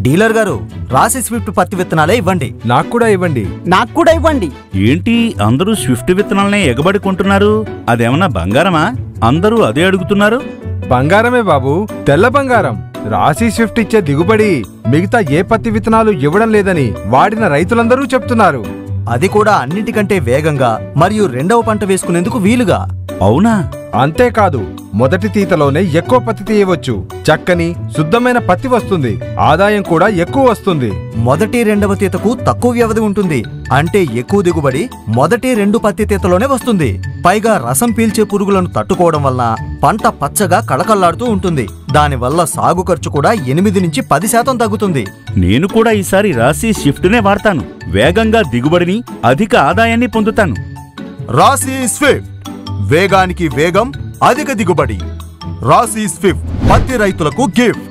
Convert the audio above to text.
Dealer గారు, రాశి Swift పత్తి విత్తనాలే ఇవ్వండి. నాకు కూడా ఇవ్వండి. నాకు కూడా ఇవ్వండి. ఏంటి అందరూ స్విఫ్ట్ విత్తనాలనే ఎగబడి కొంటున్నారు? అదేమన్నా బంగారమా? అందరూ అదే అడుగుతున్నారు. బంగారమే బాబు, తెల్ల బంగారం. రాశి స్విఫ్ట్ ఇచ్చే దిగుబడి మిగతా ఏ పత్తి విత్తనాలు ఇవ్వడం లేదని వాడిన రైతులందరూ చెప్తున్నారు. అది కూడా అన్నిటికంటే వేగంగా మరియు రెండవ పంట వేసుకునేందుకు వీలుగా. అవునా? అంతేకాదు, మొదటి తీతలోనే ఎక్కువ పత్తి తీయవచ్చు. చక్కని శుద్ధమైన పత్తి వస్తుంది. ఆదాయం కూడా ఎక్కువ వస్తుంది. మొదటి రెండవ తీతకు తక్కువ వ్యవధి ఉంటుంది. అంటే ఎక్కువ దిగుబడి మొదటి 2 పత్తి తీతలోనే వస్తుంది. పైగా రసం పీల్చే పురుగులను తట్టుకోవడం వల్ల పంట పచ్చగా కళకళ్లాడుతూ ఉంటుంది. దానివల్ల సాగు ఖర్చు కూడా 8 నుంచి 10% తగ్గుతుంది. నేను కూడా ఈసారి రాశి షిఫ్ట్నే వాడతాను. వేగంగా దిగుబడిని, అధిక ఆదాయాన్ని పొందుతాను. రాశి స్విఫ్ట్, వేగానికి వేగం, అధిక దిగుబడి. రాశి స్విఫ్ట్ పత్తి రైతులకు గిఫ్ట్.